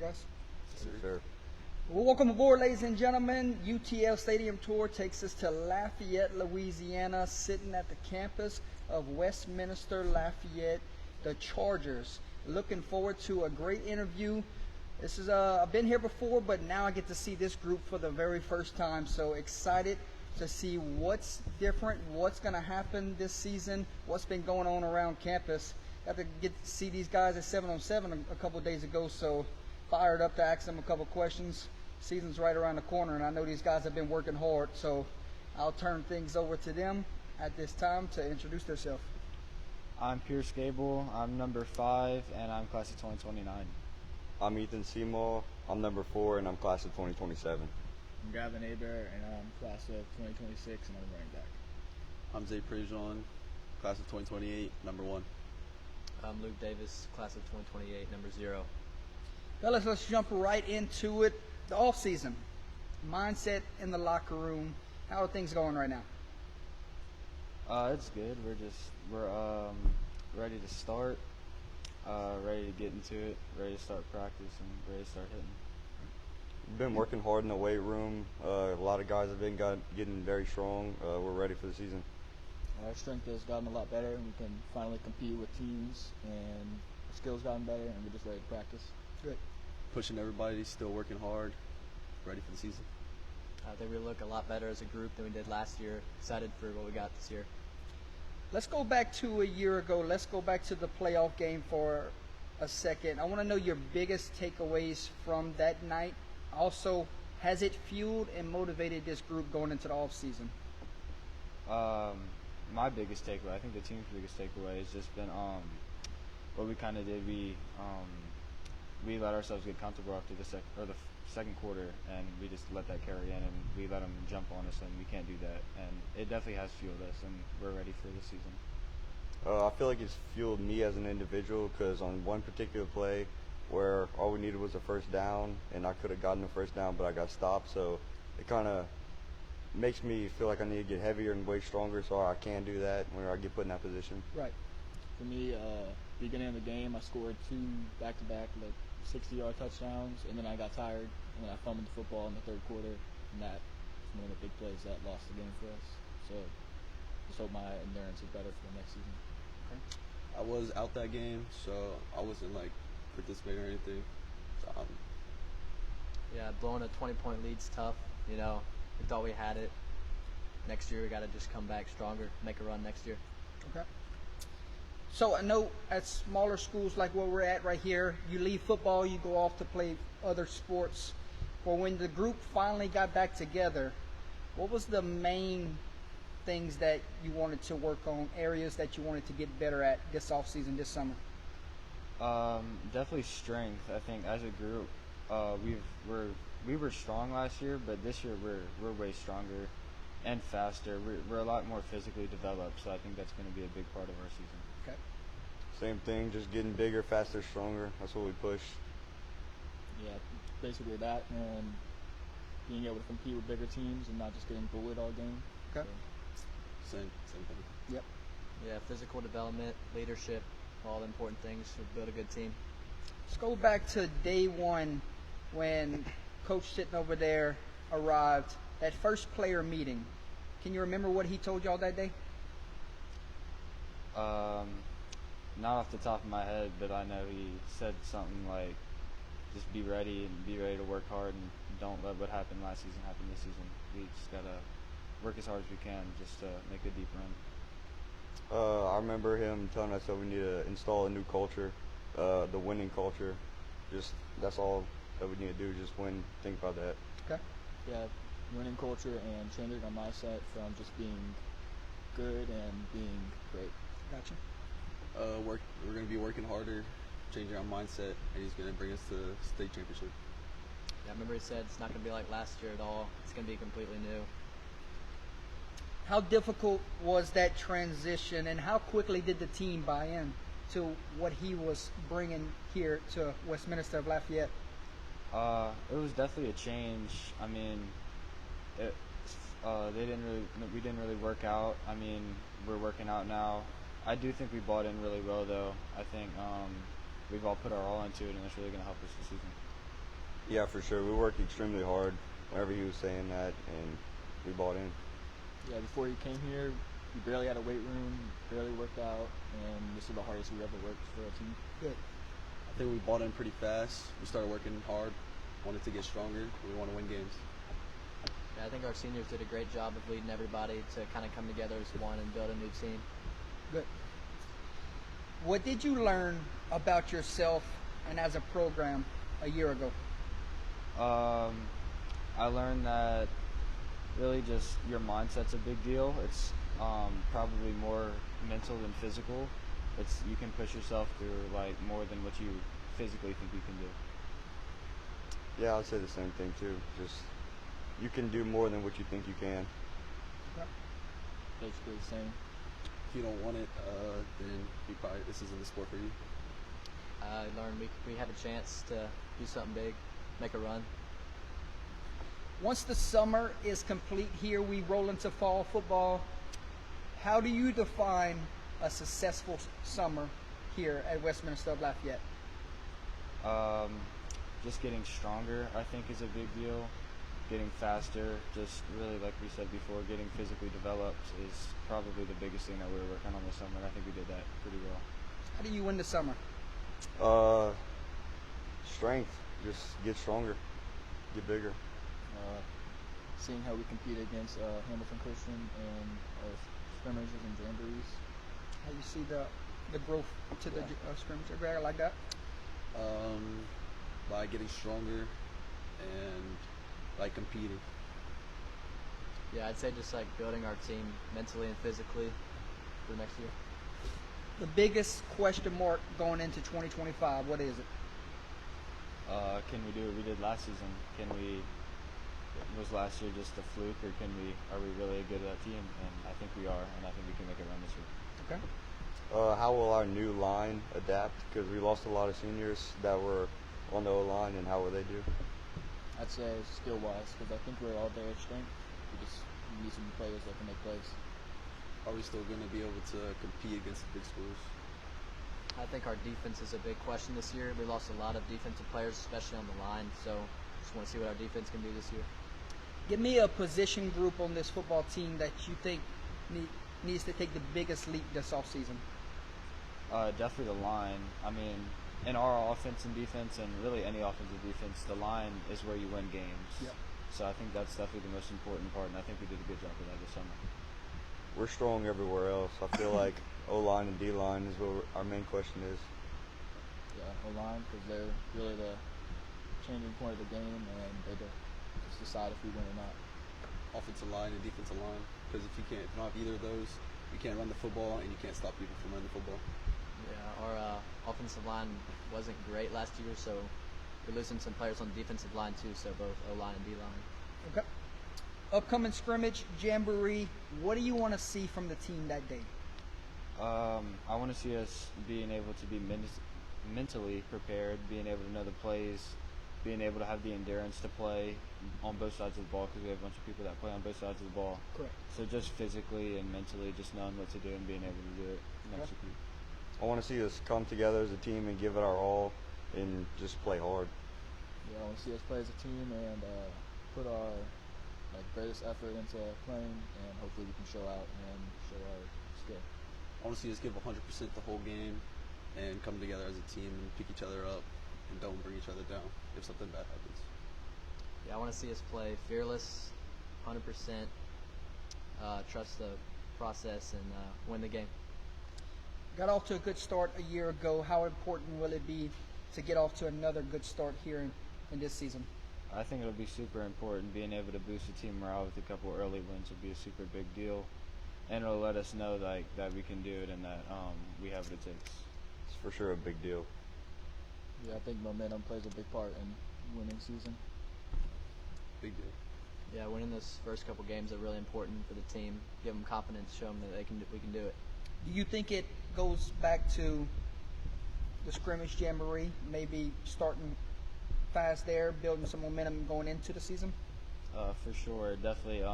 guys? Yes, sir. Well, welcome aboard, ladies and gentlemen. UTL Stadium Tour takes us to Lafayette, Louisiana, sitting at the campus of Westminster Lafayette, the Chargers. Looking forward to a great interview. This is I've been here before, but now I get to see this group for the very first time. So excited to see what's different, what's going to happen this season, what's been going on around campus. Got to get to see these guys at 7-on-7 a couple of days ago, so fired up to ask them a couple questions. Season's right around the corner, and I know these guys have been working hard, so I'll turn things over to them at this time to introduce themselves. I'm Pierce Gable. I'm number 5, and I'm class of 2029. I'm Ethan Seymour. I'm number 4, and I'm class of 2027. I'm Gavin Aber, and I'm class of 2026, and I'm running back. I'm Zay Prejean, class of 2028, number 1. I'm Luke Davis, class of 2028, number 0. Fellas, let's jump right into it. The off season, mindset in the locker room. How are things going right now? It's good. We're ready to start, ready to get into it, ready to start practice, and ready to start hitting. We've been working hard in the weight room. A lot of guys have been getting very strong. We're ready for the season. Our strength has gotten a lot better, and we can finally compete with teams, and our skills gotten better, and we're just ready to practice. Good. Pushing everybody, still working hard, ready for the season. I think we look a lot better as a group than we did last year. Excited for what we got this year. Let's go back to a year ago. Let's go back to the playoff game for a second. I want to know your biggest takeaways from that night. Also, has it fueled and motivated this group going into the off season? My biggest takeaway, I think the team's biggest takeaway, has just been what we kind of did. We let ourselves get comfortable after the second quarter, and we just let that carry in, and we let them jump on us, and we can't do that. And it definitely has fueled us, and we're ready for the season. I feel like it's fueled me as an individual because on one particular play where all we needed was a first down, and I could have gotten the first down, but I got stopped. So it kind of makes me feel like I need to get heavier and way stronger so I can do that when I get put in that position. Right. For me, beginning of the game, I scored 2 back-to-back, 60-yard touchdowns, and then I got tired, and then I fumbled the football in the third quarter, and that was one of the big plays that lost the game for us. So just hope my endurance is better for the next season. Okay. I was out that game, so I wasn't participating or anything. So, Yeah, blowing a 20-point lead's tough. We thought we had it. Next year we got to just come back stronger, make a run next year. Okay. So I know at smaller schools like where we're at right here, you leave football, you go off to play other sports. But when the group finally got back together, what was the main things that you wanted to work on, areas that you wanted to get better at this off season, this summer? Definitely strength. I think as a group, we were strong last year, but this year we're way stronger and faster. We're a lot more physically developed, so I think that's going to be a big part of our season. Okay. Same thing, just getting bigger, faster, stronger. That's what we push. Yeah, basically that, and being able to compete with bigger teams and not just getting bullied all game. Okay. So. same thing. Yep. Yeah, physical development, leadership, all the important things to build a good team. Let's go back to day one when Coach sitting over there arrived, that first player meeting. Can you remember what he told y'all that day? Not off the top of my head, but I know he said something like, just be ready and be ready to work hard and don't let what happened last season happen this season. We just got to work as hard as we can just to make a deep run. I remember him telling us that we need to install a new culture, the winning culture. That's all that we need to do, just win. Think about that. Okay. Yeah, winning culture and changing our mindset from just being good and being great. Gotcha. We're going to be working harder, changing our mindset, and he's going to bring us to the state championship. Yeah, I remember he said it's not going to be like last year at all. It's going to be completely new. How difficult was that transition, and how quickly did the team buy in to what he was bringing here to Westminster of Lafayette? It was definitely a change. I mean, we didn't really work out. I mean, we're working out now. I do think we bought in really well, though. I think we've all put our all into it, and it's really going to help us this season. Yeah, for sure. We worked extremely hard whenever he was saying that, and we bought in. Yeah, before you came here, we barely had a weight room, barely worked out, and this is the hardest we ever worked for a team. Good. I think we bought in pretty fast. We started working hard, wanted to get stronger. We want to win games. Yeah, I think our seniors did a great job of leading everybody to kind of come together as one and build a new team. Good. What did you learn about yourself and as a program a year ago? I learned that really just your mindset's a big deal. It's probably more mental than physical. You can push yourself through like more than what you physically think you can do. Yeah, I'd say the same thing too. Just you can do more than what you think you can. Basically the same. If you don't want it, then this isn't the sport for you. I learned we have a chance to do something big, make a run. Once the summer is complete here, we roll into fall football. How do you define a successful summer here at Westminster Lafayette? Just getting stronger, I think, is a big deal. Getting faster, just really, like we said before, getting physically developed is probably the biggest thing that we were working on this summer, and I think we did that pretty well. How do you win the summer? Strength. Just get stronger, get bigger. Seeing how we compete against Hamilton Christian and our scrimmages and jamborees. How you see the growth to the scrimmage? I like that. By getting stronger and by competing. Yeah, I'd say just like building our team mentally and physically for next year. The biggest question mark going into 2025, what is it? Can we do what we did last season? Was last year just a fluke, or are we really a good team? And I think we are, and I think we can make a run this year. Okay. How will our new line adapt? Because we lost a lot of seniors that were on the O-line, and how will they do? I'd say skill-wise, because I think we're all there at strength. We just need some players that can make plays. Are we still going to be able to compete against the big schools? I think our defense is a big question this year. We lost a lot of defensive players, especially on the line, so just want to see what our defense can do this year. Give me a position group on this football team that you think needs to take the biggest leap this offseason. Definitely the line. I mean, in our offense and defense, and really any offensive defense, the line is where you win games. Yep. So I think that's definitely the most important part, and I think we did a good job of that this summer. We're strong everywhere else. I feel like O-line and D-line is what our main question is. Yeah, O-line, because they're really the changing point of the game, and they just decide if we win or not. Offensive line and defensive line, because if you don't have either of those, you can't run the football and you can't stop people from running the football. Yeah, our offensive line wasn't great last year, so we're losing some players on the defensive line too, so both O-line and D-line. Okay. Upcoming scrimmage, jamboree, what do you want to see from the team that day? I want to see us being able to be mentally prepared, being able to know the plays, being able to have the endurance to play on both sides of the ball, because we have a bunch of people that play on both sides of the ball. Correct. So just physically and mentally, just knowing what to do and being able to do it and Okay. execute. I want to see us come together as a team and give it our all and just play hard. Yeah, I want to see us play as a team and put our greatest effort into playing, and hopefully we can show out and show our skill. I want to see us give 100% the whole game and come together as a team and pick each other up and don't bring each other down if something bad happens. Yeah, I want to see us play fearless, 100%, trust the process, and win the game. Got off to a good start a year ago. How important will it be to get off to another good start here in this season? I think it'll be super important. Being able to boost the team morale with a couple early wins will be a super big deal, and it'll let us know that we can do it and that we have what it takes. It's for sure a big deal. Yeah, I think momentum plays a big part in winning season. Big deal. Yeah, winning those first couple games are really important for the team. Give them confidence, show them that we can do it. Do you think it goes back to the scrimmage jamboree, maybe starting fast there, building some momentum going into the season? For sure, definitely.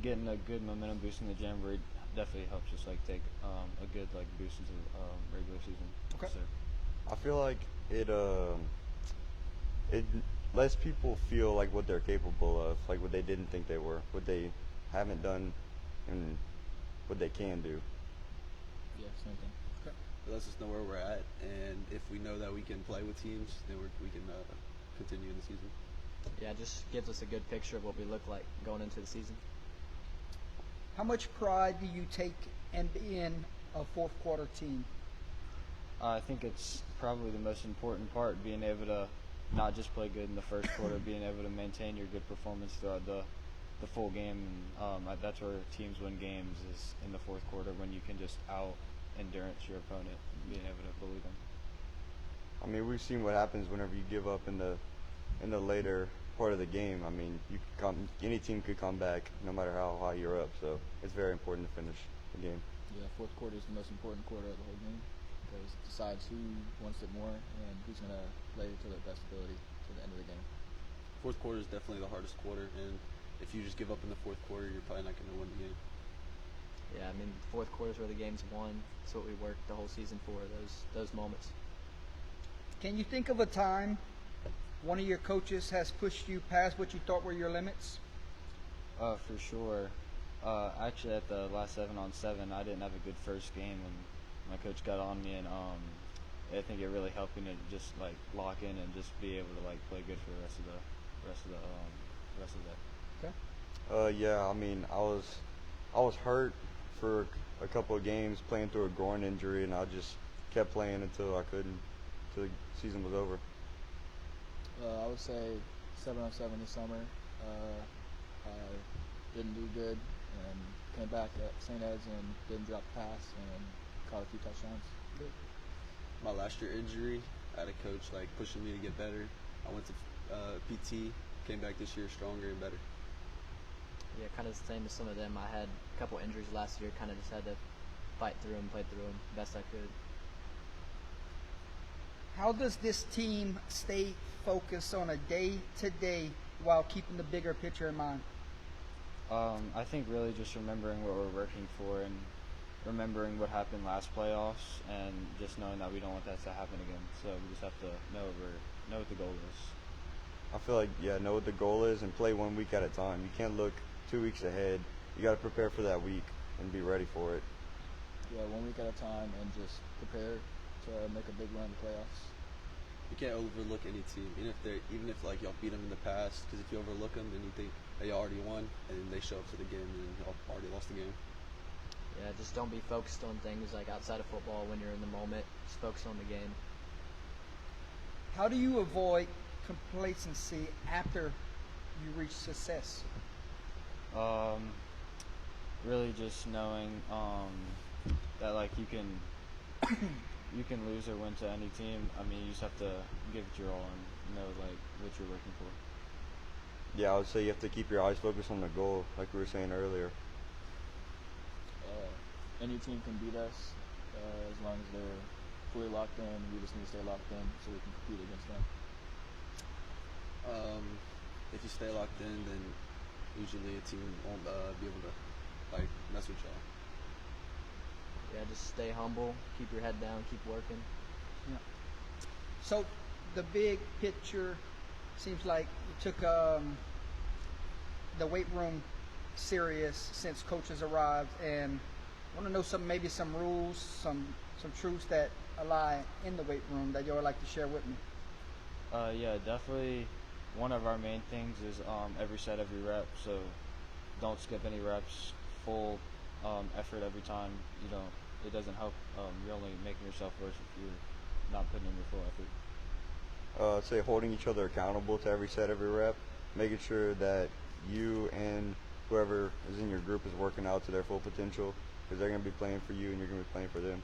Getting a good momentum boost in the jamboree definitely helps us take a good boost into the regular season. Okay. So. I feel like it it lets people feel like what they're capable of, like what they didn't think they were, what they haven't done, and what they can do. Yeah, same thing. It lets us know where we're at, and if we know that we can play with teams, then we can continue in the season. Yeah, it just gives us a good picture of what we look like going into the season. How much pride do you take in being a fourth quarter team? I think it's probably the most important part, being able to not just play good in the first quarter, being able to maintain your good performance throughout the full game. And that's where teams win games, is in the fourth quarter, when you can just out-endurance your opponent, being able to bully them. I mean, we've seen what happens whenever you give up in the later part of the game. I mean, any team could come back no matter how high you're up. So it's very important to finish the game. Yeah, fourth quarter is the most important quarter of the whole game because it decides who wants it more and who's going to play to their best ability to the end of the game. Fourth quarter is definitely the hardest quarter, and if you just give up in the fourth quarter, you're probably not going to win the game. Yeah, I mean, fourth quarter is where the game's won. It's what we worked the whole season for, those moments. Can you think of a time one of your coaches has pushed you past what you thought were your limits? For sure. Actually, at the last 7-on-7, I didn't have a good first game, and my coach got on me, and I think it really helped me to just like lock in and just be able to like play good for the rest of the Okay. Yeah, I mean, I was hurt for a couple of games, playing through a groin injury, and I just kept playing until the season was over. I would say 7-on-7 this summer. I didn't do good and came back at St. Ed's and didn't drop the pass and caught a few touchdowns. My last year injury, I had a coach like pushing me to get better. I went to PT, came back this year stronger and better. Yeah, kind of the same as some of them. I had a couple injuries last year, kind of just had to fight through them, play through them best I could. How does this team stay focused on a day-to-day while keeping the bigger picture in mind? I think really just remembering what we're working for and remembering what happened last playoffs, and just knowing that we don't want that to happen again. So we just have to know what the goal is. I feel like, know what the goal is and play 1 week at a time. You can't look 2 weeks ahead. You got to prepare for that week and be ready for it. Yeah, 1 week at a time and just prepare to make a big run in the playoffs. You can't overlook any team, even if like y'all beat them in the past. Because if you overlook them, then you think they already won, and then they show up to the game and y'all already lost the game. Yeah, just don't be focused on things like outside of football when you're in the moment. Just focus on the game. How do you avoid complacency after you reach success? Really just knowing that like you can lose or win to any team. I mean, you just have to give it your all and know like what you're working for. Yeah, I would say you have to keep your eyes focused on the goal, like we were saying earlier. Any team can beat us as long as they're fully locked in. We just need to stay locked in so we can compete against them. If you stay locked in, then usually a team won't be able to like mess with y'all. Yeah, just stay humble, keep your head down, keep working. Yeah. So the big picture seems like you took the weight room serious since coaches arrived, and I want to know maybe some rules, some truths that lie in the weight room that you would like to share with me. Yeah, definitely. One of our main things is every set, every rep. So don't skip any reps. Full effort every time. It doesn't help. You're only making yourself worse if you're not putting in your full effort. I'd say holding each other accountable to every set, every rep, making sure that you and whoever is in your group is working out to their full potential, because they're going to be playing for you and you're going to be playing for them.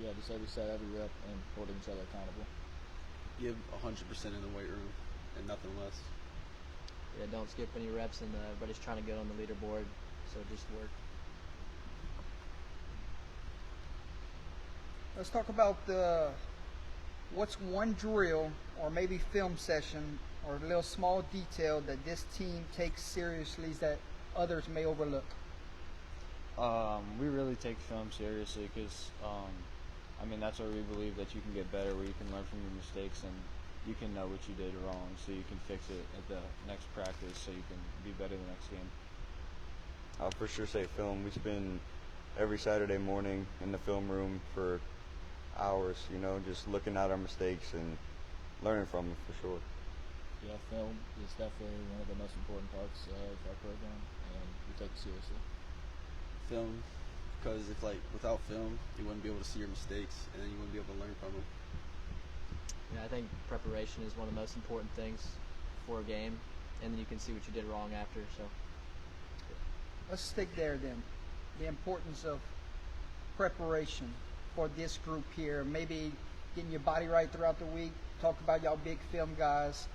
Yeah, just every set, every rep, and holding each other accountable. Give 100% in the weight room and nothing less. Yeah, don't skip any reps, and everybody's trying to get on the leaderboard, so just work. Let's talk about what's one drill or maybe film session or a little small detail that this team takes seriously that others may overlook. We really take film seriously because, that's where we believe that you can get better, where you can learn from your mistakes and you can know what you did wrong, so you can fix it at the next practice, so you can be better the next game. I'll for sure say film. We spend every Saturday morning in the film room for hours, just looking at our mistakes and learning from them for sure. Yeah, film is definitely one of the most important parts of our program, and we take it seriously. Film, because if without film, you wouldn't be able to see your mistakes, and then you wouldn't be able to learn from them. Yeah, I think preparation is one of the most important things for a game, and then you can see what you did wrong after. So Let's stick there then. The importance of preparation for this group here. Maybe getting your body right throughout the week. Talk about y'all big film guys,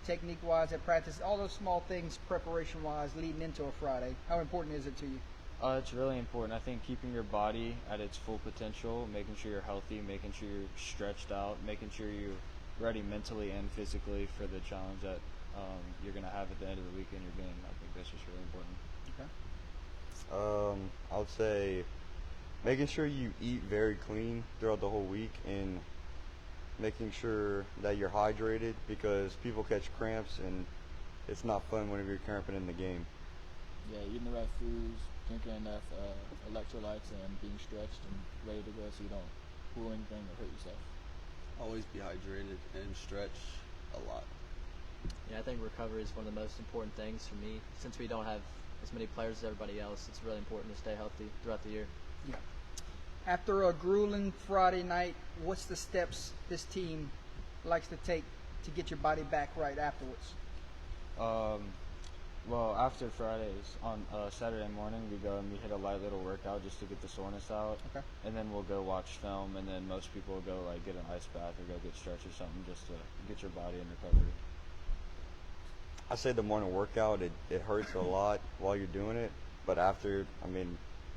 technique-wise at practice. All those small things preparation-wise leading into a Friday. How important is it to you? It's really important. I think keeping your body at its full potential, making sure you're healthy, making sure you're stretched out, making sure you're ready mentally and physically for the challenge that you're going to have at the end of the week in your game. I think that's just really important. Okay. I would say making sure you eat very clean throughout the whole week and making sure that you're hydrated, because people catch cramps and it's not fun whenever you're cramping in the game. Yeah, eating the right foods, drinking enough electrolytes, and being stretched and ready to go so you don't pull anything or hurt yourself. Always be hydrated and stretch a lot. yeah, I think recovery is one of the most important things for me. Since we don't have as many players as everybody else, it's really important to stay healthy throughout the year. Yeah. After a grueling Friday night, what's the steps this team likes to take to get your body back right afterwards? Well, after Fridays, on Saturday morning, we go and we hit a light little workout just to get the soreness out. Okay. And then we'll go watch film, and then most people will go get an ice bath or go get stretch or something just to get your body in recovery. I say the morning workout, it hurts a lot while you're doing it, but after,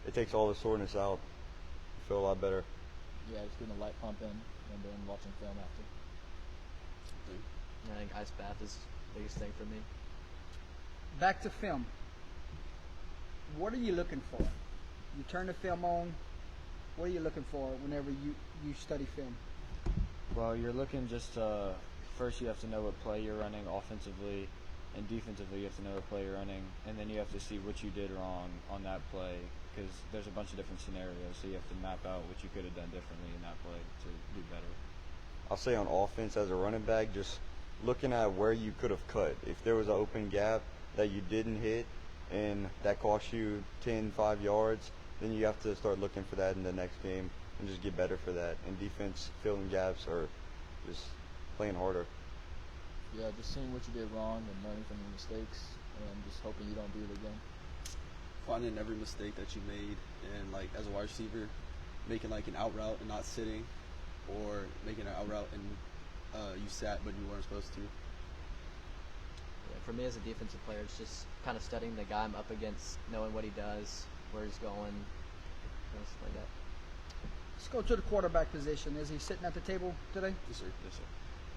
it takes all the soreness out. You feel a lot better. Yeah, just getting a light pump in and then watching film after. I think ice bath is the biggest thing for me. Back to film. What are you looking for? You turn the film on. What are you looking for whenever you study film? Well, you're looking first you have to know what play you're running offensively, and defensively you have to know what play you're running, and then you have to see what you did wrong on that play, because there's a bunch of different scenarios, so you have to map out what you could have done differently in that play to do better. I'll say on offense as a running back, just looking at where you could have cut. If there was an open gap that you didn't hit and that cost you 5 yards, then you have to start looking for that in the next game and just get better for that. And defense, filling gaps, or just playing harder. Yeah, just seeing what you did wrong and learning from your mistakes and just hoping you don't do it again. Finding every mistake that you made, and as a wide receiver, making an out route and not sitting, or making an out route and you sat but you weren't supposed to. Yeah, for me as a defensive player, it's just kind of studying the guy I'm up against, knowing what he does, where he's going, stuff like that. Let's go to the quarterback position. Is he sitting at the table today? Yes, sir. Yes, sir.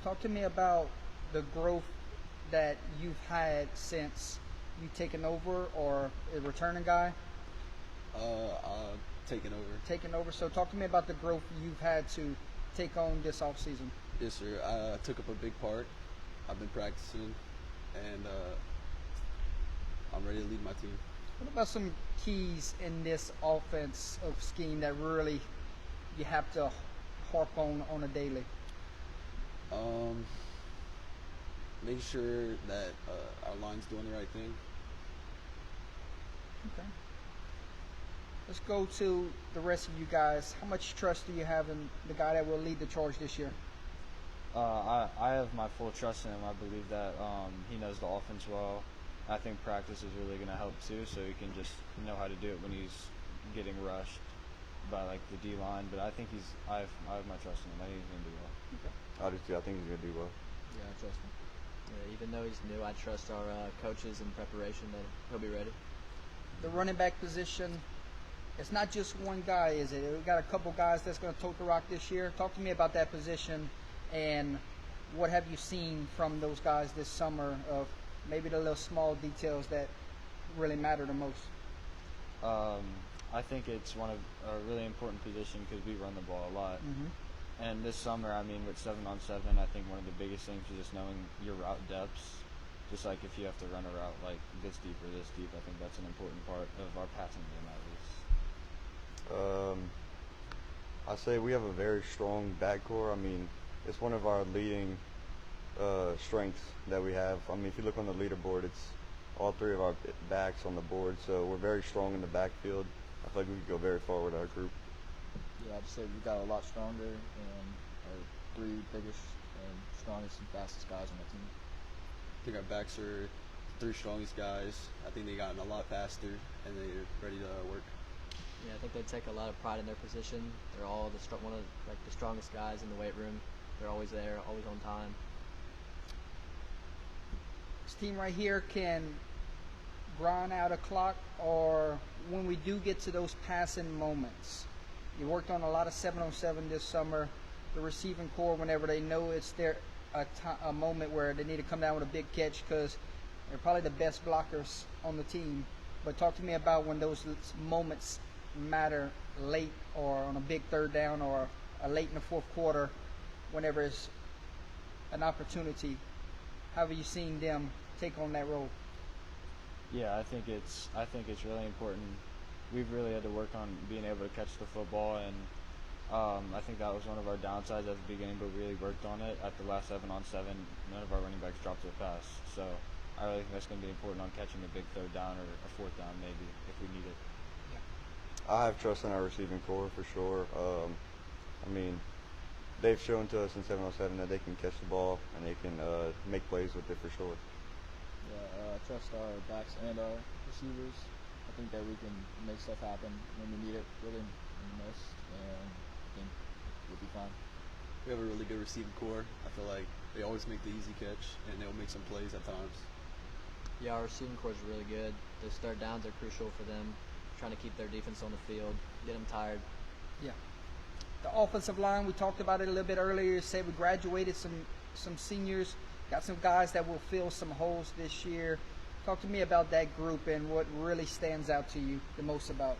Talk to me about the growth that you've had since you taken over, or a returning guy Taking over. taking over. So talk to me about the growth you've had to take on this offseason. Yes, sir. I took up a big part. I've been practicing, and I'm ready to lead my team. What about some keys in this offense of scheme that really you have to harp on a daily? Make sure that our line's doing the right thing. Okay. Let's go to the rest of you guys. How much trust do you have in the guy that will lead the charge this year? I have my full trust in him. I believe that he knows the offense well. I think practice is really going to help too, so he can just know how to do it when he's getting rushed by the D line. But I think I have my trust in him. I think he's going to do well. I just do. I think he's gonna do well. Yeah, I trust him. Yeah, even though he's new, I trust our coaches in preparation that he'll be ready. The running back position, it's not just one guy, is it? We got a couple guys that's going to tote the rock this year. Talk to me about that position, and what have you seen from those guys this summer of maybe the little small details that really matter the most? I think it's one of a really important position because we run the ball a lot. Mm-hmm. And this summer, I mean, with 7-on-7, I think one of the biggest things is just knowing your route depths. Just like if you have to run a route like this deep or this deep, I think that's an important part of our passing game at least. I say we have a very strong backcourt. I mean, it's one of our leading strengths that we have. I mean, if you look on the leaderboard, it's all three of our backs on the board, so we're very strong in the backfield. I feel like we could go very far with our group. Yeah, I'd say we got a lot stronger and our three biggest and strongest and fastest guys on the team. I think our backs are the three strongest guys. I think they've gotten a lot faster and they're ready to work. Yeah, I think they take a lot of pride in their position. They're all one of the strongest guys in the weight room. They're always there, always on time. This team right here can grind out a clock, or when we do get to those passing moments. You worked on a lot of 7-on-7 this summer. The receiving core, whenever they know it's there, a moment where they need to come down with a big catch, because they're probably the best blockers on the team. But talk to me about when those moments matter late, or on a big third down, or late in the fourth quarter, whenever it's an opportunity. How have you seen them take on that role? Yeah, I think it's really important. We've really had to work on being able to catch the football, and I think that was one of our downsides at the beginning, but we really worked on it. At the last 7-on-7, none of our running backs dropped a pass, so I really think that's going to be important on catching a big third down or a fourth down maybe if we need it. I have trust in our receiving core for sure. I mean, they've shown to us in 7-on-7 that they can catch the ball and they can make plays with it for sure. Yeah, I trust our backs and our receivers. I think that we can make stuff happen when we need it really most, and I think we'll be fine. We have a really good receiving core. I feel like they always make the easy catch and they'll make some plays at times. Yeah, our receiving core is really good. Those third downs are crucial for them, trying to keep their defense on the field, get them tired. Yeah. The offensive line, we talked about it a little bit earlier. You said we graduated some seniors, got some guys that will fill some holes this year. Talk to me about that group and what really stands out to you the most about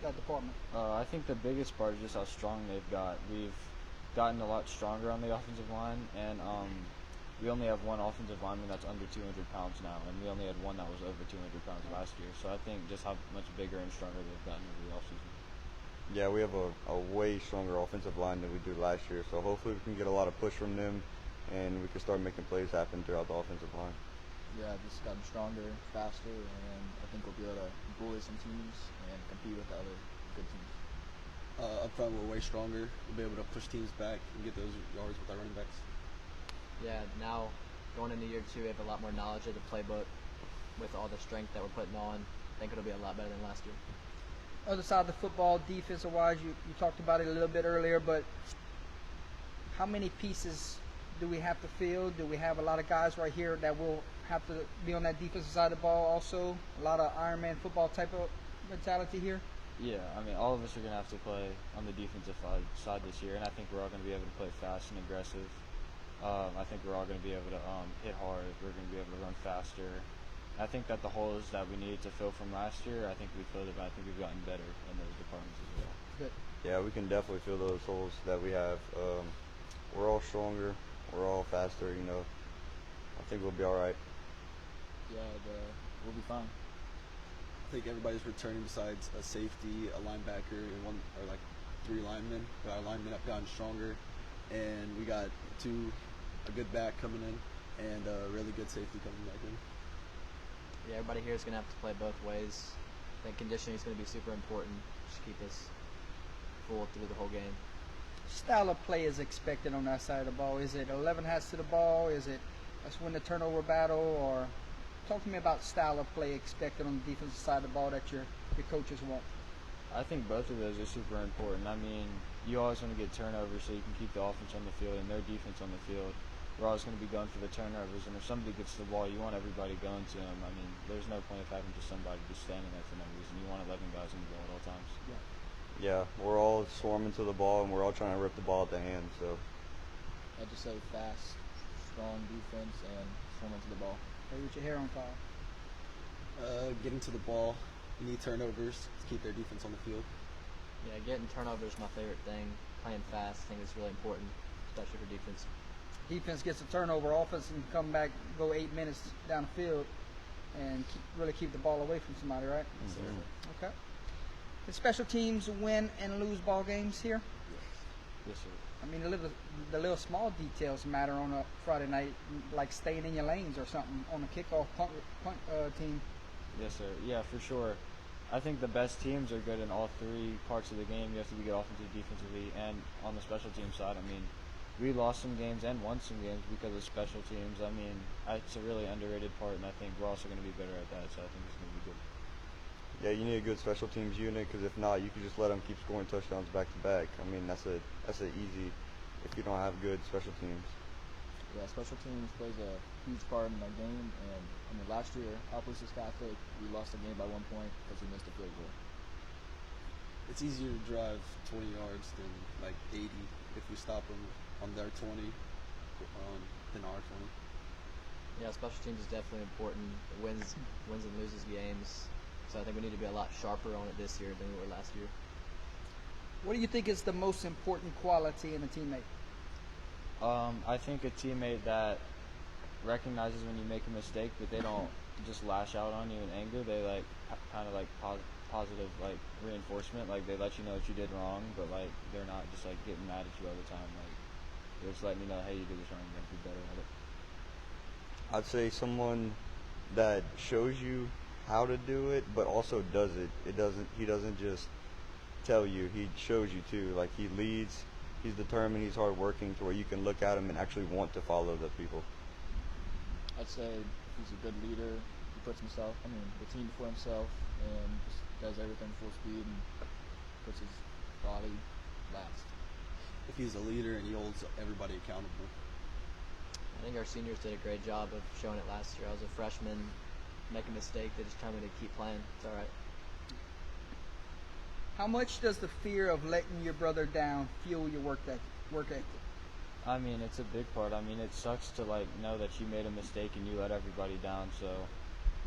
that department. I think the biggest part is just how strong they've got. We've gotten a lot stronger on the offensive line, and we only have one offensive lineman that's under 200 pounds now, and we only had one that was over 200 pounds last year. So I think just how much bigger and stronger they've gotten over the offseason. Yeah, we have a way stronger offensive line than we do last year, so hopefully we can get a lot of push from them and we can start making plays happen throughout the offensive line. Yeah, just gotten stronger, faster, and I think we'll be able to bully some teams and compete with the other good teams. Up front, we're way stronger. We'll be able to push teams back and get those yards with our running backs. Yeah, now going into year 2, we have a lot more knowledge of the playbook with all the strength that we're putting on. I think it'll be a lot better than last year. Other side of the football, defensive-wise, you talked about it a little bit earlier, but how many pieces do we have to field? Do we have a lot of guys right here that will have to be on that defensive side of the ball also? A lot of Iron Man football type of mentality here? Yeah, I mean, all of us are going to have to play on the defensive side this year, and I think we're all going to be able to play fast and aggressive. I think we're all going to be able to hit hard. We're going to be able to run faster. I think that the holes that we needed to fill from last year, I think we filled it, but I think we've gotten better in those departments as well. Good. Yeah, we can definitely fill those holes that we have. We're all stronger. We're all faster, you know. I think we'll be all right. Yeah, we'll be fine. I think everybody's returning besides a safety, a linebacker, and one or like 3 linemen. But our linemen have gotten stronger, and we got a good back coming in, and a really good safety coming back in. Yeah, everybody here is going to have to play both ways. I think conditioning is going to be super important. Just keep us full through the whole game. Style of play is expected on that side of the ball? Is it 11 hats to the ball? Is it let's win the turnover battle? Or talk to me about style of play expected on the defensive side of the ball that your coaches want. I think both of those are super important. I mean, you always want to get turnovers so you can keep the offense on the field and their defense on the field. We're always going to be going for the turnovers, and if somebody gets the ball, you want everybody going to them. I mean, there's no point of having just somebody just standing there for no reason. You want 11 guys on the ball at all times. Yeah, we're all swarming to the ball, and we're all trying to rip the ball at the hand. So I'd just say fast, strong defense, and swimming to the ball. Play with your hair on fire. Getting to the ball, we need turnovers to keep their defense on the field. Yeah, getting turnovers is my favorite thing. playing fast. I think it's really important, especially for defense. Defense gets a turnover, offense can come back, go 8 minutes down the field, and really keep the ball away from somebody, right? Okay. Did special teams win and lose ball games here? Yes, sir. I mean, the little small details matter on a Friday night, like staying in your lanes or something on a kickoff punt team. Yes, sir. Yeah, for sure. I think the best teams are good in all three parts of the game. You have to be good offensively, defensively, and on the special team side. I mean, we lost some games and won some games because of special teams. I mean, it's a really underrated part, and I think we're also going to be better at that, so I think it's going to be good. Yeah, you need a good special teams unit because if not, you can just let them keep scoring touchdowns back to back. I mean, that's a easy if you don't have good special teams. Yeah, special teams plays a huge part in our game. And I mean, last year, Appalachian Catholic, we lost the game by 1 point because we missed a field goal. It's easier to drive 20 yards than like 80 if we stop them on their 20 than our 20. Yeah, special teams is definitely important. It wins and loses games. So I think we need to be a lot sharper on it this year than we were last year. What do you think is the most important quality in a teammate? I think a teammate that recognizes when you make a mistake, but they don't just lash out on you in anger. They like kind of like positive like reinforcement. Like they let you know that you did wrong, but like they're not just like getting mad at you all the time. Like they're just letting you know, hey, you did this wrong. You have to be better at it. I'd say someone that shows you how to do it, but also does it. He doesn't just tell you. He shows you too. Like he leads. He's determined. He's hardworking to where you can look at him and actually want to follow the people. I'd say he's a good leader. He puts the team before himself, and just does everything full speed and puts his body last. If he's a leader and he holds everybody accountable. I think our seniors did a great job of showing it last year. I was a freshman, make a mistake, they just tell me to keep playing. It's all right. How much does the fear of letting your brother down fuel your work ethic? I mean, it's a big part. I mean, it sucks to like know that you made a mistake and you let everybody down. So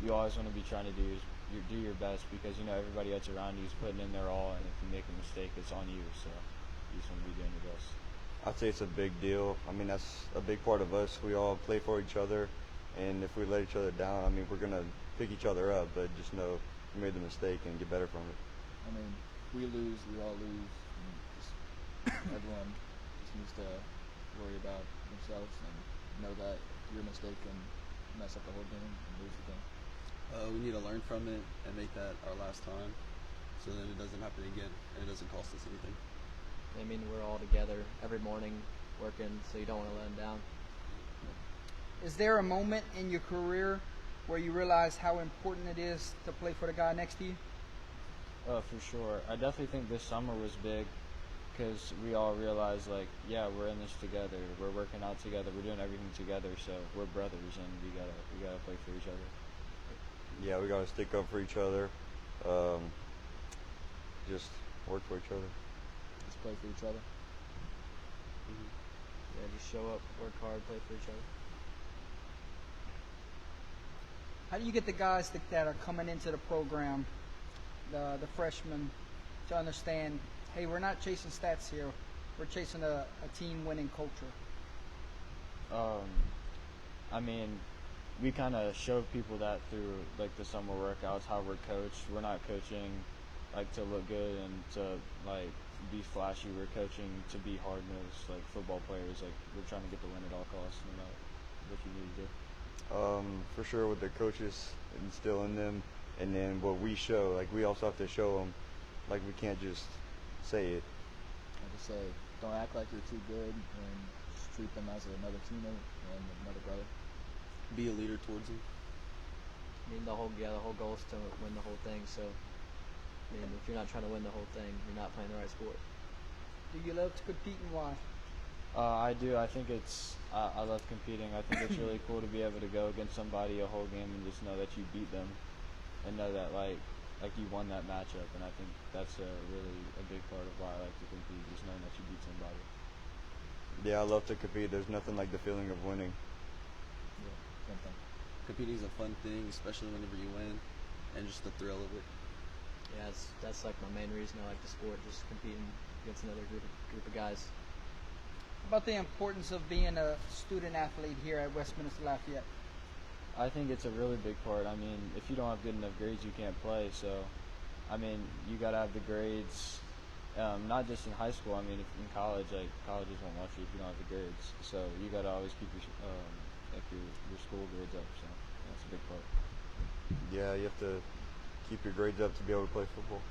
you always want to be trying to do your best because you know everybody else around you is putting in their all, and if you make a mistake, it's on you. So you just want to be doing your best. I'd say it's a big deal. I mean, that's a big part of us. We all play for each other, and if we let each other down, I mean, we're gonna pick each other up. But just know you made the mistake and get better from it. I mean, we lose, we all lose. And just, everyone just needs to worry about themselves and know that your mistake can mess up the whole game and lose the game. We need to learn from it and make that our last time, so that it doesn't happen again and it doesn't cost us anything. I mean, we're all together every morning working, so you don't want to let them down. Is there a moment in your career where you realize how important it is to play for the guy next to you? For sure. I definitely think this summer was big because we all realized, like, yeah, we're in this together. We're working out together. We're doing everything together. So we're brothers, and we gotta play for each other. Yeah, we gotta stick up for each other. Just work for each other. Just play for each other. Yeah, just show up, work hard, play for each other. How do you get the guys that are coming into the program, the freshmen, to understand, hey, we're not chasing stats here. We're chasing a team-winning culture. I mean, we kind of show people that through like the summer workouts, how we're coached. We're not coaching like to look good and to like be flashy. We're coaching to be hard-nosed, like football players. Like we're trying to get the win at all costs, no matter what you need to do. For sure, what the coaches instill in them, and then what we show. Like we also have to show them. Like we can't just say it. I just say, don't act like you're too good, and just treat them as another teammate and another brother. Be a leader towards them. I mean, the whole goal is to win the whole thing. So, I mean, if you're not trying to win the whole thing, you're not playing the right sport. Do you love to compete and why? I do. I think I love competing. I think it's really cool to be able to go against somebody a whole game and just know that you beat them, and know that like you won that matchup. And I think that's really a big part of why I like to compete, just knowing that you beat somebody. Yeah, I love to compete. There's nothing like the feeling of winning. Yeah, same thing. Competing is a fun thing, especially whenever you win, and just the thrill of it. Yeah, that's like my main reason I like the sport, just competing. against another group of guys. How about the importance of being a student athlete here at Westminster Lafayette? I think it's a really big part. I mean, if you don't have good enough grades, you can't play. So, I mean, you got to have the grades, not just in high school. I mean, in college, like colleges won't want you if you don't have the grades. So you got to always keep your school grades up. So that's a big part. Yeah, you have to keep your grades up to be able to play football.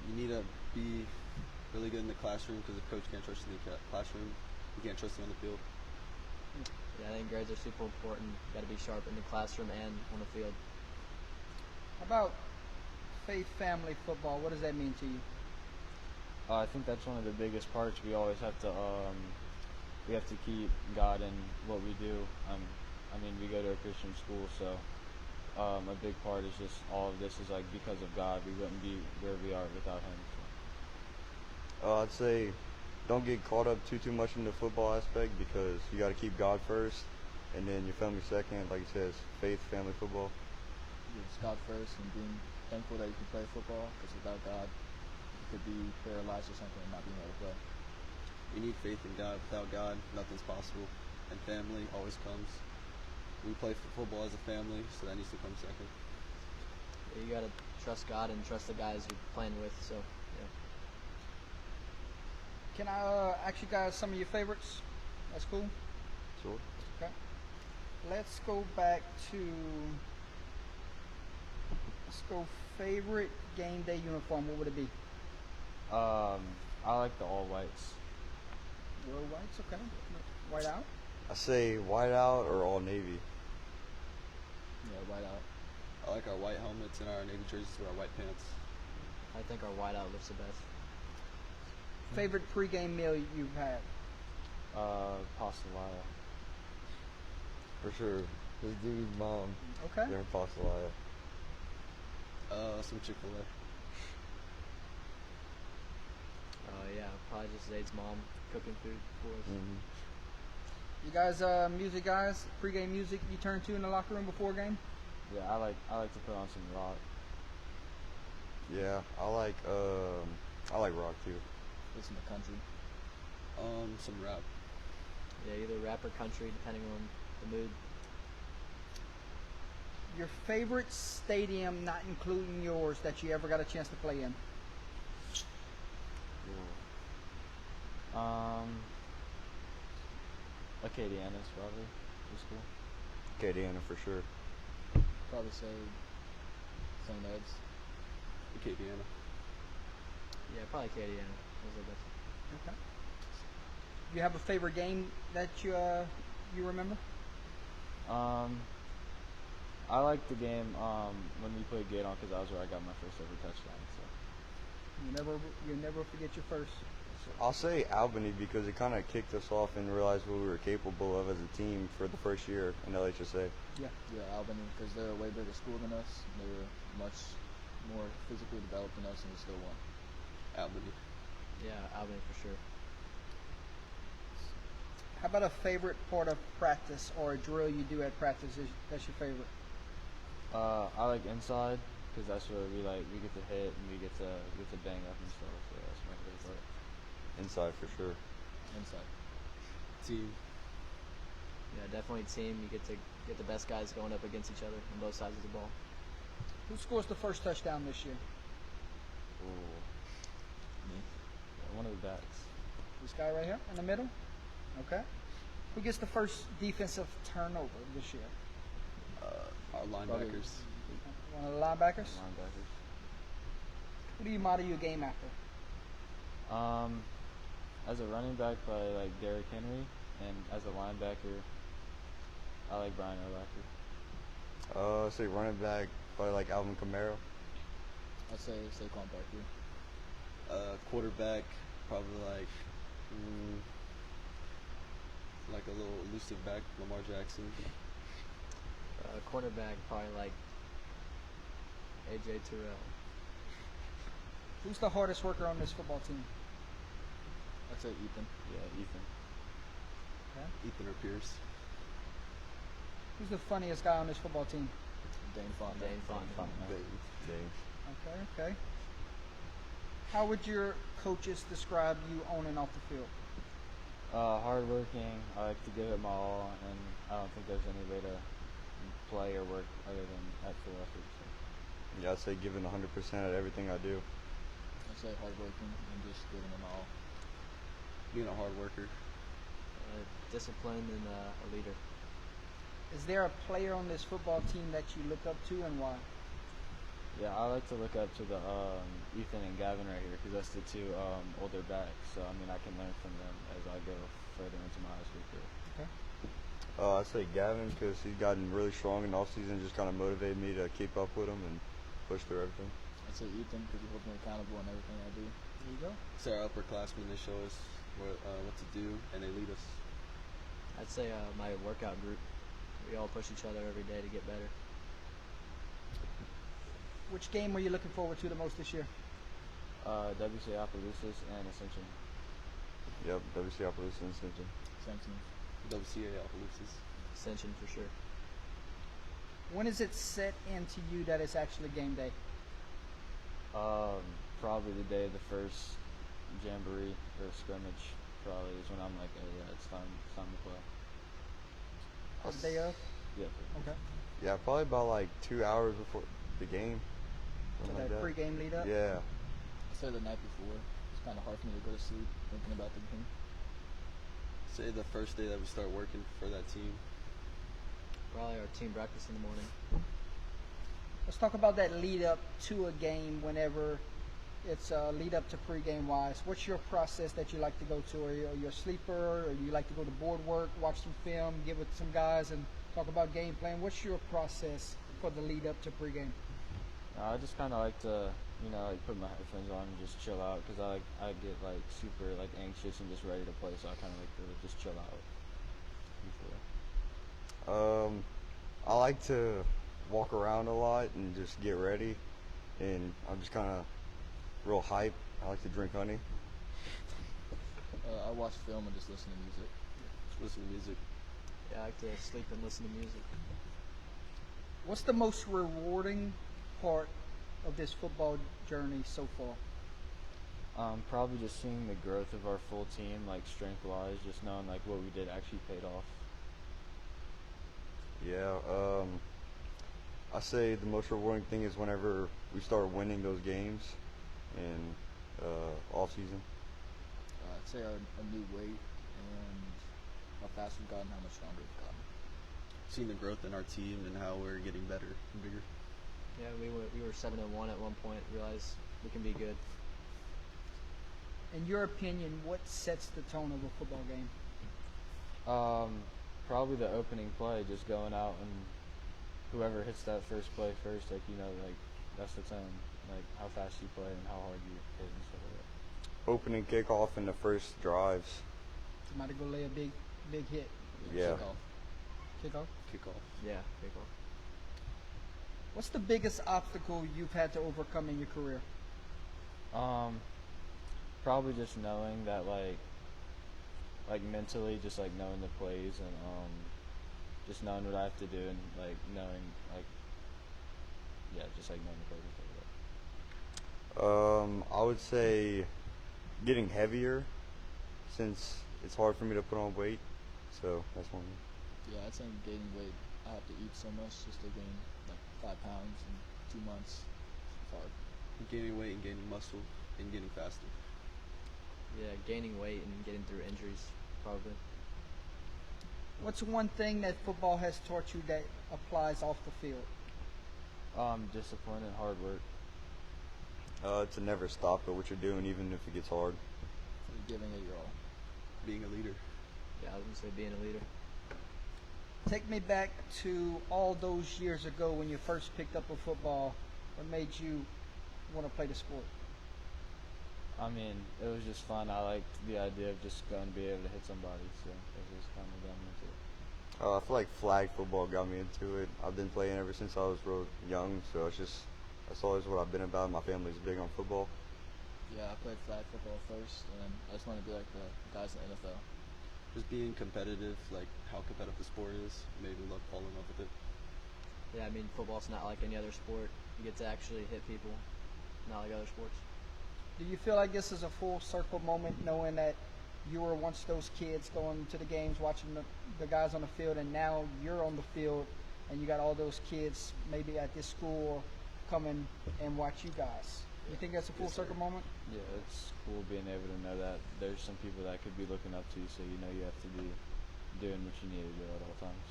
You need to be really good in the classroom because the coach can't trust you in the classroom. You can't trust you on the field. Yeah, I think grades are super important. Got to be sharp in the classroom and on the field. How about faith family football? What does that mean to you? I think that's one of the biggest parts. We always have to keep God in what we do. I mean, we go to a Christian school, so a big part is just all of this is like because of God. We wouldn't be where we are without Him. So. I'd say don't get caught up too much in the football aspect because you got to keep God first, and then your family second. Like it says, faith, family, football. It's God first and being thankful that you can play football because without God, you could be paralyzed or something and not being able to play. You need faith in God. Without God, nothing's possible. And family always comes. We play football as a family, so that needs to come second. Yeah, you got to trust God and trust the guys you're playing with. So, yeah. Can I ask you guys some of your favorites? That's cool. Sure. Okay. Let's go back to. Let's go favorite game day uniform. What would it be? I like the all whites. Your whites, okay. White out. I say white out or all navy. Yeah, white out. I like our white helmets and our navy jerseys with our white pants. I think our whiteout looks the best. Favorite pregame meal you've had? Pastelaya. For sure. This dude's mom. Okay. They're in Pastelaya. Some Chick-fil-A. Yeah, probably just Zayd's mom cooking food for us. Mm-hmm. You guys, music guys, pregame music you turn to in the locker room before a game? Yeah, I like to put on some rock. Yeah, I like rock too. Listen to country. Some rap. Yeah, either rap or country, depending on the mood. Your favorite stadium, not including yours, that you ever got a chance to play in? Acadiana's probably. Just cool. Acadiana for sure. Probably say St. Ed's. Acadiana. Yeah, probably Acadiana. Those are the best. Okay. You have a favorite game that you remember? I like the game when we played Gaydon because that was where I got my first ever touchdown. So. You never forget your first. I'll say Albany because it kind of kicked us off and realized what we were capable of as a team for the first year in LHSA. Yeah, Albany, because they're a way bigger school than us. They were much more physically developed than us, and we still won. Albany. Yeah, Albany for sure. How about a favorite part of practice or a drill you do at practice? That's your favorite? I like inside because that's where we get to hit and we get to bang up and stuff. So that's my favorite part. Inside for sure. Inside. Team. Yeah, definitely team. You get to get the best guys going up against each other on both sides of the ball. Who scores the first touchdown this year? Ooh. Me. Yeah, one of the backs. This guy right here in the middle? Okay. Who gets the first defensive turnover this year? Our linebackers. One of the linebackers? Linebackers. Who do you model your game after? As a running back, probably like Derrick Henry, and as a linebacker, I like Brian Urlacher. Say running back, probably like Alvin Kamara. I'd say Saquon Barkley. Quarterback, probably like a little elusive back, Lamar Jackson. Cornerback, probably like AJ Terrell. Who's the hardest worker on this football team? I'd say Ethan. Yeah, Ethan. Okay. Ethan or Pierce. Who's the funniest guy on this football team? Dane Fonda. Dane Fonda. Dang. Okay. How would your coaches describe you on and off the field? Hardworking. I like to give it my all, and I don't think there's any way to play or work other than at full effort. So. Yeah, I'd say giving 100% at everything I do. I say hardworking and just giving them all. Being a hard worker. Disciplined and a leader. Is there a player on this football team that you look up to, and why? Yeah, I like to look up to the Ethan and Gavin right here because that's the two older backs. So I mean, I can learn from them as I go further into my high school career. Okay. I'd say Gavin because he's gotten really strong in the offseason, just kind of motivated me to keep up with him and push through everything. I'd say Ethan because he holds me accountable in everything I do. There you go. It's our upperclassmen. They show us what to do, and they lead us. I'd say my workout group. We all push each other every day to get better. Which game were you looking forward to the most this year? WC Opelousas and Ascension. Yep, WC Opelousas and Ascension. Same team. WCA Opelousas. Ascension for sure. When is it set into you that it's actually game day? Probably the day of the first jamboree or scrimmage. Probably is when I'm like, oh yeah, it's time to play. The day of? Yeah. Okay. Yeah, probably about like 2 hours before the game. So Something that like that. pregame lead up? Yeah. I say the night before. It's kind of hard for me to go to sleep thinking about the game. Say the first day that we start working for that team. Probably our team breakfast in the morning. Let's talk about that lead up to a game whenever it's lead up to pregame wise. What's your process that you like to go to? Are you a sleeper, or you like to go to board work, watch some film, get with some guys and talk about game plan? What's your process for the lead up to pregame? I just kind of like to, like put my headphones on and just chill out because I get like super like anxious and just ready to play, so I kind of like to just chill out before. I like to walk around a lot and just get ready, and I'm just kind of real hype. I like to drink honey. I watch film and just listen to music. Just listen to music. Yeah, I like to sleep and listen to music. What's the most rewarding part of this football journey so far? Probably just seeing the growth of our full team, like strength-wise, just knowing like what we did actually paid off. Yeah. I say the most rewarding thing is whenever we start winning those games in off season. I'd say our new weight and how fast we've gotten, how much stronger we've gotten. Seeing the growth in our team and how we're getting better and bigger. Yeah, we were 7-1 at one point. Realized we can be good. In your opinion, what sets the tone of a football game? Probably the opening play, just going out and whoever hits that first play first, like that's the tone, like how fast you play and how hard you hit and stuff like that. Opening kickoff in the first drives. Somebody go lay a big hit. Yeah. Kickoff? Kickoff. Yeah, big one. What's the biggest obstacle you've had to overcome in your career? Probably just knowing that like mentally, just like knowing the plays and just knowing what I have to do and like knowing just like knowing the plays and stuff like that. I would say getting heavier, since it's hard for me to put on weight. So that's one. Yeah, I'd say gaining weight. I have to eat so much just to gain like 5 pounds in 2 months. It's hard. Gaining weight and gaining muscle and getting faster. Yeah, gaining weight and getting through injuries, probably. What's one thing that football has taught you that applies off the field? Discipline and hard work. To never stop at what you're doing, even if it gets hard. You're giving it your all. Being a leader. Yeah, I was gonna say being a leader. Take me back to all those years ago when you first picked up a football. What made you want to play the sport? I mean, it was just fun. I liked the idea of just going to be able to hit somebody, so it just kind of got me into it. I feel like flag football got me into it. I've been playing ever since I was real young, so that's always what I've been about. My family's big on football. Yeah, I played flag football first, and then I just wanted to be like the guys in the NFL. Just being competitive, like how competitive the sport is, made me fall in love with it. Yeah, I mean football's not like any other sport. You get to actually hit people, not like other sports. Do you feel like this is a full circle moment, knowing that you were once those kids going to the games, watching the guys on the field, and now you're on the field, and you got all those kids maybe at this school coming and watch you guys? You think that's a full circle moment? Yeah, it's cool being able to know that there's some people that could be looking up to you, so you know you have to be doing what you need to do at all times.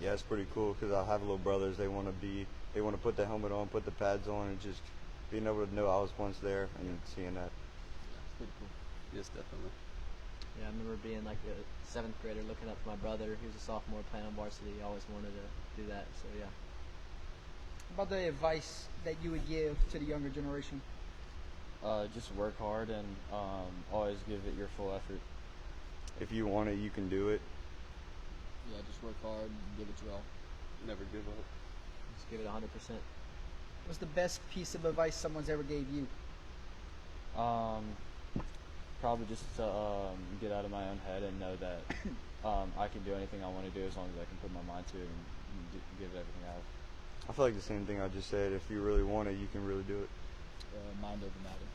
Yeah, it's pretty cool because I have little brothers. They want to put the helmet on, put the pads on, and just being able to know I was once there and seeing that. It's pretty cool. Yes, definitely. Yeah, I remember being like a seventh grader looking up to my brother. He was a sophomore playing on varsity. He always wanted to do that. So yeah. About the advice that you would give to the younger generation? Just work hard and always give it your full effort. If you want it, you can do it. Yeah, just work hard and give it your all. Never give up. Just give it 100%. What's the best piece of advice someone's ever gave you? Probably just to get out of my own head and know that I can do anything I want to do as long as I can put my mind to it and give everything out. I feel like the same thing I just said. If you really want it, you can really do it. Mind over matter.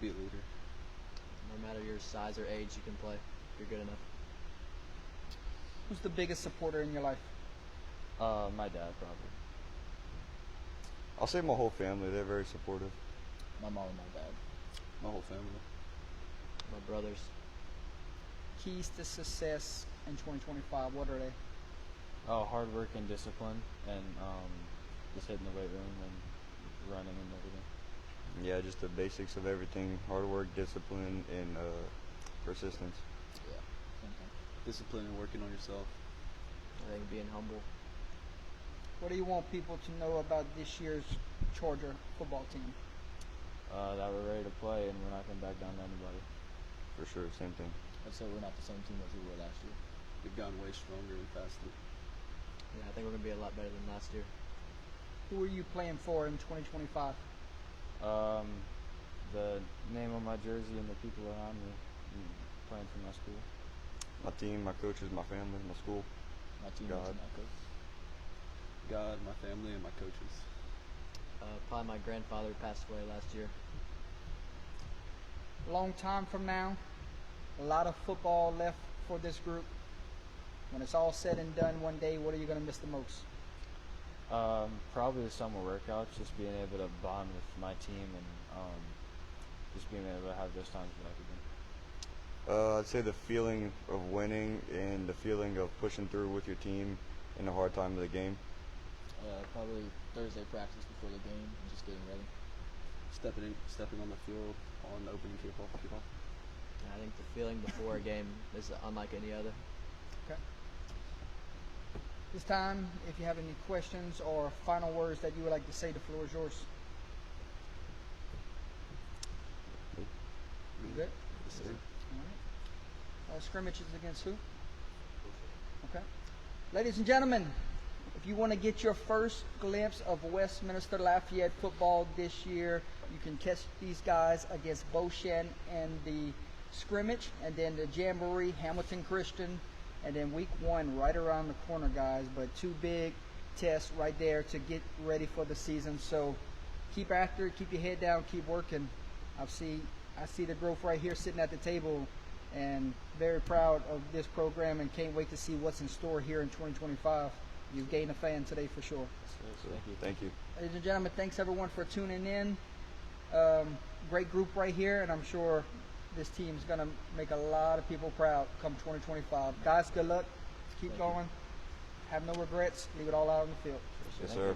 Be a leader. No matter your size or age, you can play. If you're good enough. Who's the biggest supporter in your life? My dad, probably. I'll say my whole family. They're very supportive. My mom and my dad. My whole family. My brothers. Keys to success in 2025, what are they? Hard work and discipline, and just hitting the weight room and running and everything. Yeah, just the basics of everything: hard work, discipline, and persistence. Yeah. Same thing. Discipline and working on yourself. I think being humble. What do you want people to know about this year's Charger football team? That we're ready to play and we're not going to back down to anybody. For sure, same thing. I'd say we're not the same team as we were last year. We've gotten way stronger and faster. Yeah, I think we're gonna be a lot better than last year. Who are you playing for in 2025? The name on my jersey and the people around me, playing for my school. My team, my coaches, my family, my school. My teammates God. and my coach. God, my family, and my coaches. Probably my grandfather passed away last year. Long time from now, a lot of football left for this group. When it's all said and done one day, what are you going to miss the most? Probably the summer workouts, just being able to bond with my team and just being able to have those times back again. I'd say the feeling of winning and the feeling of pushing through with your team in the hard time of the game. Probably Thursday practice before the game and just getting ready. Stepping on the field on the opening kickoff. Yeah, I think the feeling before a game is unlike any other. Okay. This time, if you have any questions or final words that you would like to say, the floor is yours. You good? Yes, sir. All right. Scrimmage is against who? Okay. Ladies and gentlemen, if you want to get your first glimpse of Westminster Lafayette football this year, you can catch these guys against Beauchamp in the scrimmage, and then the Jamboree, Hamilton Christian, and then week 1 right around the corner, guys. But 2 big tests right there to get ready for the season. So keep after it, keep your head down, keep working. I see the growth right here sitting at the table, and very proud of this program and can't wait to see what's in store here in 2025. You've gained a fan today for sure. Thank you. Ladies and gentlemen, thanks everyone for tuning in. Great group right here, and I'm sure this team's going to make a lot of people proud come 2025. Guys, good luck. Keep going. Have no regrets. Leave it all out on the field. Yes, sir.